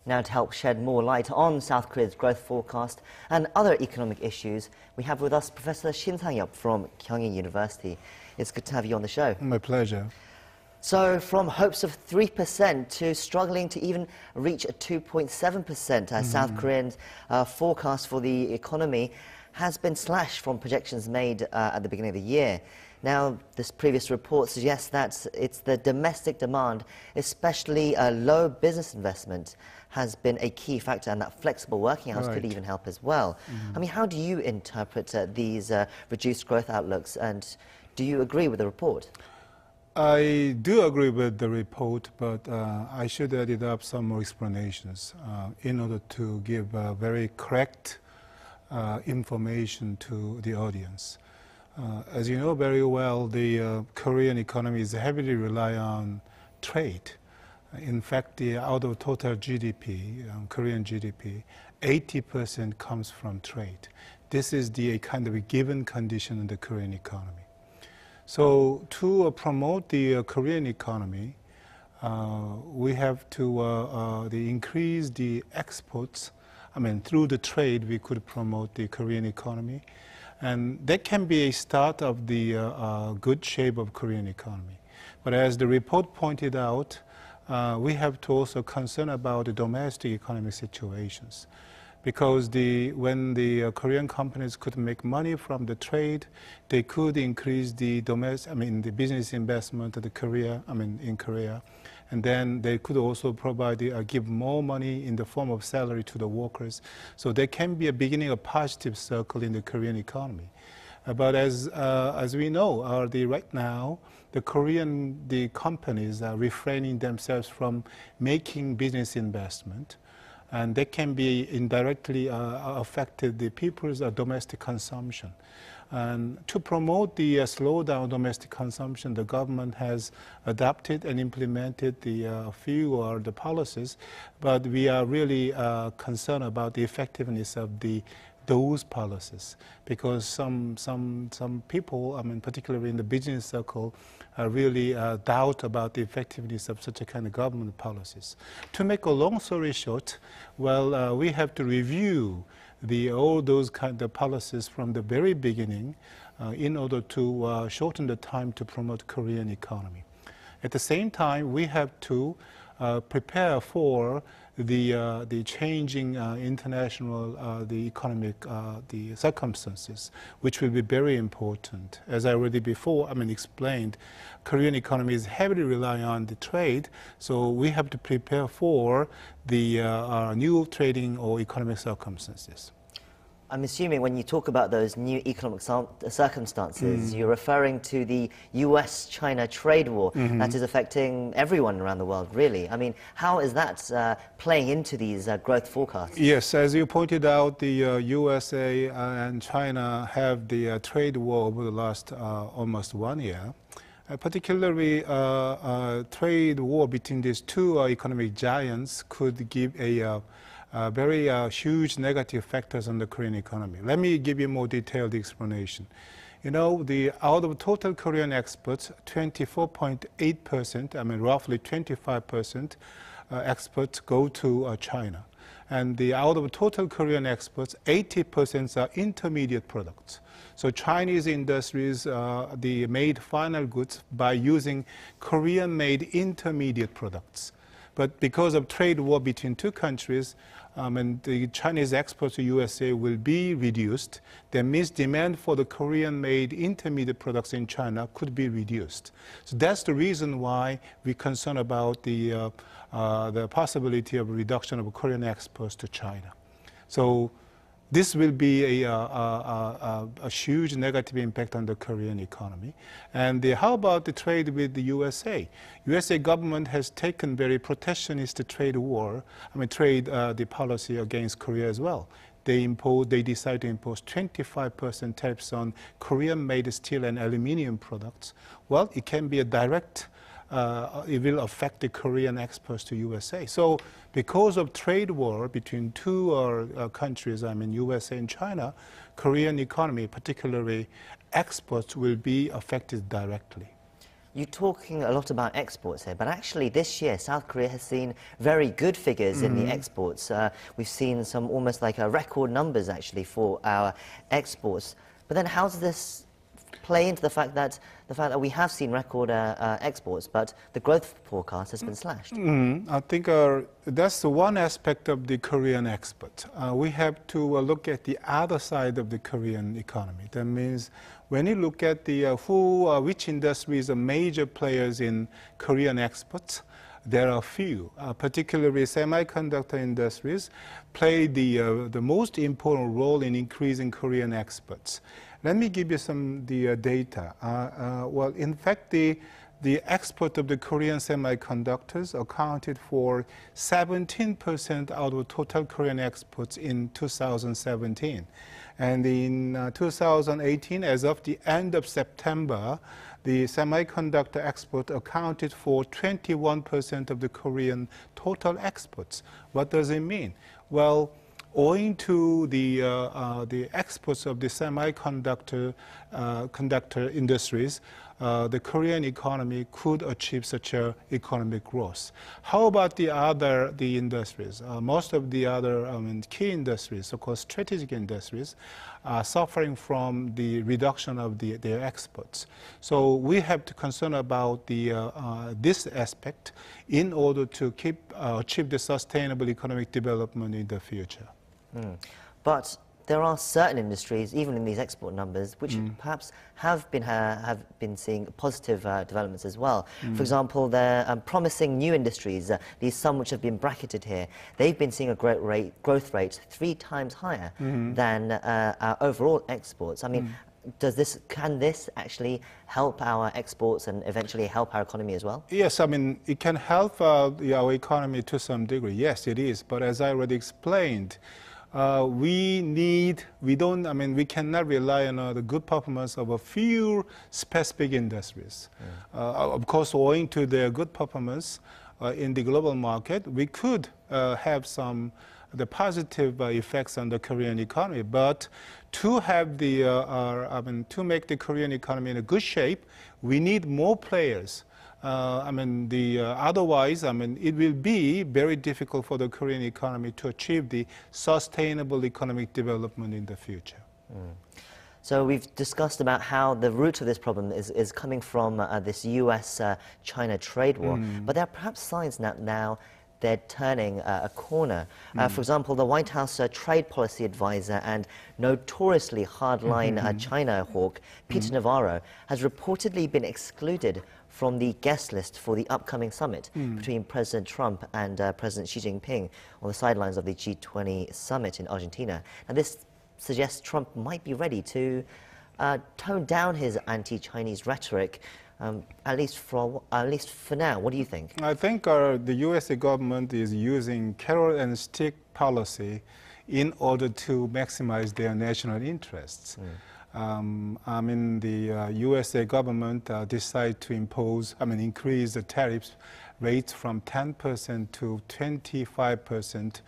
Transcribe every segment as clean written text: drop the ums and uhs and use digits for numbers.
Now, to help shed more light on South Korea's growth forecast and other economic issues, we have with us Professor Shin Sang-hyup from Kyunghee University. It's good to have you on the show. My pleasure. So, from hopes of 3% to struggling to even reach a 2.7%, South Korea's forecast for the economy has been slashed from projections made at the beginning of the year. Now, this previous report suggests that it's the domestic demand, especially low business investment, has been a key factor, and that flexible working hours could even help as well. I mean, how do you interpret these reduced growth outlooks, and do you agree with the report? I do agree with the report, but I should add up some more explanations in order to give very correct information to the audience. As you know very well, the Korean economy is heavily reliant on trade. In fact, out of total GDP, Korean GDP, 80% comes from trade. This is the kind of a given condition in the Korean economy. So to promote the Korean economy, we have to increase the exports. I mean, through the trade, we could promote the Korean economy. And that can be a start of the good shape of Korean economy. But as the report pointed out, we have to also concern about the domestic economic situations. Because when the Korean companies could make money from the trade, they could increase the the business investment in Korea, and then they could also provide, give more money in the form of salary to the workers. So there can be a beginning of positive circle in the Korean economy. But as we know, right now, the companies are refraining themselves from making business investment. And that can be indirectly affected the people's domestic consumption. And to promote the slowdown domestic consumption, the government has adopted and implemented the few the policies, but we are really concerned about the effectiveness of those policies, because some people, particularly in the business circle, really doubt about the effectiveness of such a kind of government policies. To make a long story short, well, we have to review all those kind of policies from the very beginning in order to shorten the time to promote Korean economy. At the same time, we have to prepare for the changing international economic circumstances, which will be very important. As I already before explained, Korean economy is heavily reliant on the trade, so we have to prepare for the new trading or economic circumstances. I'm assuming when you talk about those new economic circumstances, you're referring to the U.S. China trade war that is affecting everyone around the world, really. I mean, how is that playing into these growth forecasts? Yes, as you pointed out, the USA and China have the trade war over the last almost 1 year. Particularly, trade war between these two economic giants could give a very huge negative factors on the Korean economy. Let me give you more detailed explanation. You know, out of total Korean exports, 24.8%, roughly 25% exports go to China. And out of total Korean exports, 80% are intermediate products. So Chinese industries they made final goods by using Korean-made intermediate products. But because of trade war between two countries, and the Chinese exports to USA will be reduced, that means demand for the Korean-made intermediate products in China could be reduced. So that's the reason why we're concerned about the possibility of a reduction of Korean exports to China. So this will be a huge negative impact on the Korean economy. And how about the trade with the USA? USA government has taken very protectionist trade the policy against Korea as well. They decide to impose 25% tariffs on Korean-made steel and aluminum products. Well, it can be a direct it will affect the Korean exports to USA. So because of trade war between two countries, USA and China, Korean economy, particularly exports, will be affected directly. You're talking a lot about exports here, but actually this year South Korea has seen very good figures in the exports. We've seen some almost like record numbers actually for our exports. But then how does this play into the fact that we have seen record exports, but the growth forecast has been slashed? I think that's one aspect of the Korean export. We have to look at the other side of the Korean economy. That means when you look at the which industries are major players in Korean exports, there are few. Particularly semiconductor industries play the most important role in increasing Korean exports. Let me give you some data. Well, in fact, the export of the Korean semiconductors accounted for 17% out of total Korean exports in 2017. And in 2018, as of the end of September, the semiconductor export accounted for 21% of the Korean total exports. What does it mean? Well, owing to the exports of the semiconductor industries, the Korean economy could achieve such a economic growth. How about the industries? Most of the other key industries, so-called strategic industries, are suffering from the reduction of their exports. So we have to concern about this aspect in order to achieve the sustainable economic development in the future. But there are certain industries, even in these export numbers, which perhaps have been seeing positive developments as well. For example, the promising new industries, these some which have been bracketed here, they've been seeing a growth rate 3 times higher than our overall exports. I mean, can this actually help our exports and eventually help our economy as well? Yes, I mean, it can help our economy to some degree. Yes, it is. But as I already explained, we cannot rely on the good performance of a few specific industries. Of course, owing to their good performance in the global market, we could have the positive effects on the Korean economy. But to have to make the Korean economy in a good shape, we need more players. Otherwise, it will be very difficult for the Korean economy to achieve the sustainable economic development in the future. So we've discussed about how the root of this problem is coming from this U.S. China trade war, but there are perhaps signs now they're turning a corner. For example, the White House trade policy advisor and notoriously hardline China hawk, Peter Navarro, has reportedly been excluded from the guest list for the upcoming summit between President Trump and President Xi Jinping on the sidelines of the G20 summit in Argentina. And this suggests Trump might be ready to tone down his anti-Chinese rhetoric, at least for now. What do you think? I think the U.S. government is using carrot and stick policy in order to maximize their national interests. The USA government decided to increase the tariff rates from 10% to 25%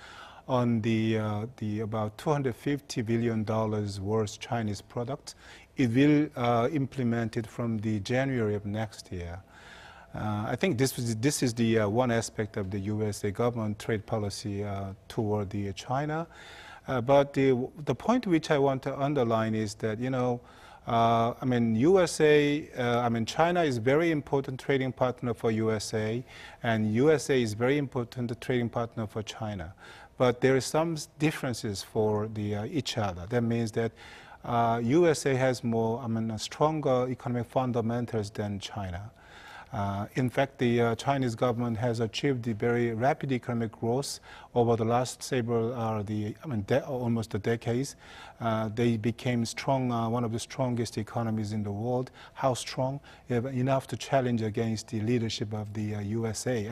on the about $250 billion worth Chinese products. It will implement it from the January of next year. I think this is the one aspect of the USA government trade policy toward China. But the point which I want to underline is that, China is a very important trading partner for USA, and USA is very important trading partner for China. But there are some differences for each other. That means that USA has stronger economic fundamentals than China. In fact, the Chinese government has achieved the very rapid economic growth over the last several, almost a decades. They became strong, one of the strongest economies in the world. How strong? Enough to challenge against the leadership of the USA.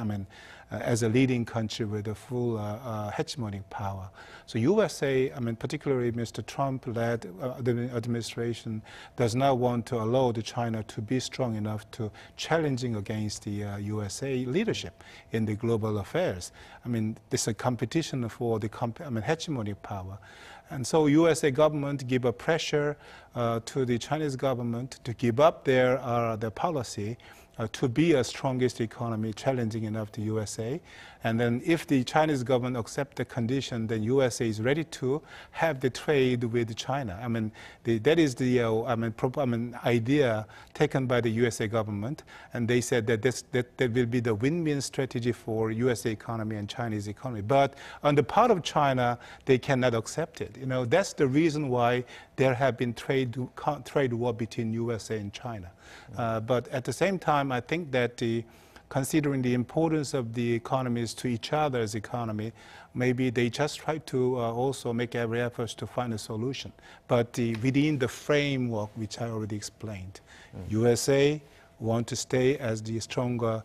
As a leading country with a full hegemonic power. So USA, particularly Mr. Trump-led administration, does not want to allow China to be strong enough to challenging against the USA leadership in the global affairs. This is a competition for the hegemonic power. And so USA government give a pressure to the Chinese government to give up their policy to be a strongest economy, challenging enough to USA. And then if the Chinese government accept the condition, then USA is ready to have the trade with China. I mean, that is the idea taken by the USA government. And they said that that will be the win-win strategy for USA economy and Chinese economy. But on the part of China, they cannot accept it. You know, that's the reason why there have been trade war between USA and China. But at the same time, I think that considering the importance of the economies to each other's economy, maybe they just try to also make every effort to find a solution. But within the framework which I already explained, USA want to stay as the stronger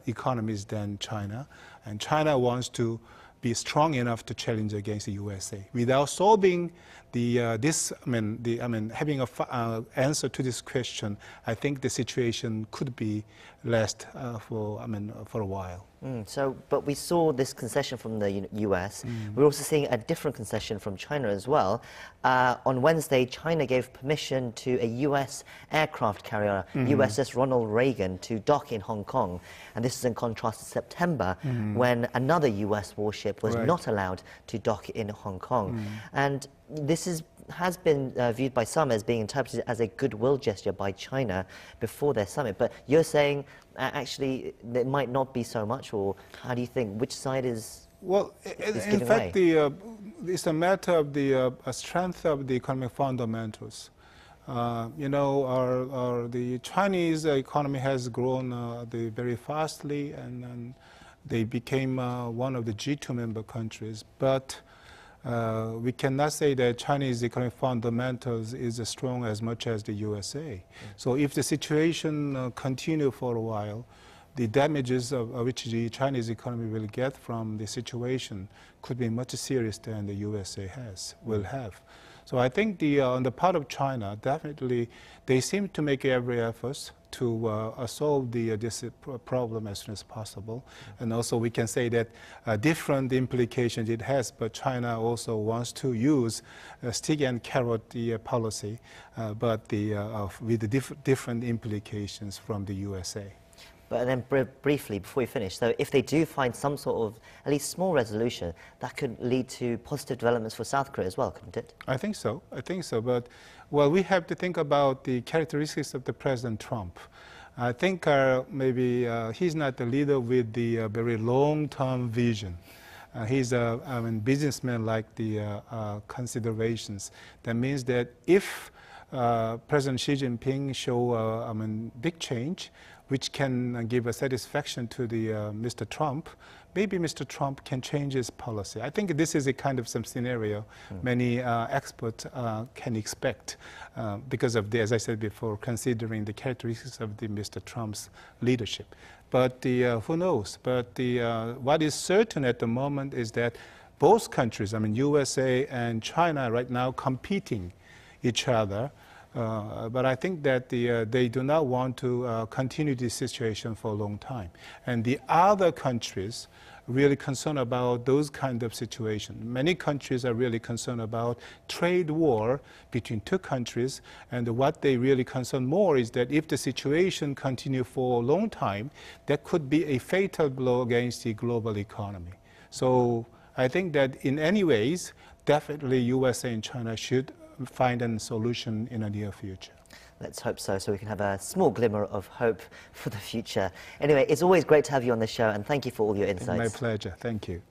economies than China, and China wants to be strong enough to challenge against the USA. Without solving having an answer to this question, I think the situation could be last for a while. But we saw this concession from the U.S. We're also seeing a different concession from China as well. On Wednesday, China gave permission to a U.S. aircraft carrier, USS Ronald Reagan, to dock in Hong Kong. And this is in contrast to September, when another U.S. warship was not allowed to dock in Hong Kong. And this has been viewed by some as being interpreted as a goodwill gesture by China before their summit. But you're saying actually it might not be so much, or how do you think? Which side is in fact, it's a matter of the strength of the economic fundamentals. You know, the Chinese economy has grown very fastly, and they became one of the G2 member countries. But we cannot say that Chinese economic fundamentals is as strong as much as the USA. So if the situation continue for a while, the damages of which the Chinese economy will get from the situation could be much serious than the USA will have. So I think on the part of China, definitely they seem to make every effort to solve this problem as soon as possible. And also we can say that different implications it has, but China also wants to use stick and carrot policy, but with the different implications from the USA. But then briefly, before we finish, so if they do find some sort of, at least small resolution, that could lead to positive developments for South Korea as well, couldn't it? I think so. But, well, we have to think about the characteristics of the President Trump. I think maybe he's not the leader with the very long-term vision. He's a businessman like the considerations. That means that if President Xi Jinping show big change, which can give a satisfaction to the Mr. Trump, maybe Mr. Trump can change his policy. I think this is a kind of some scenario many experts can expect because of as I said before, considering the characteristics of the Mr. Trump's leadership. But who knows? But what is certain at the moment is that both countries, USA and China right now competing each other. But I think that they do not want to continue this situation for a long time. And the other countries really concerned about those kind of situations. Many countries are really concerned about trade war between two countries. And what they really concern more is that if the situation continues for a long time, that could be a fatal blow against the global economy. So I think that in any ways, definitely USA and China should find a solution in the near future. Let's hope so we can have a small glimmer of hope for the future. Anyway, it's always great to have you on the show, and thank you for all your insights. My pleasure. Thank you.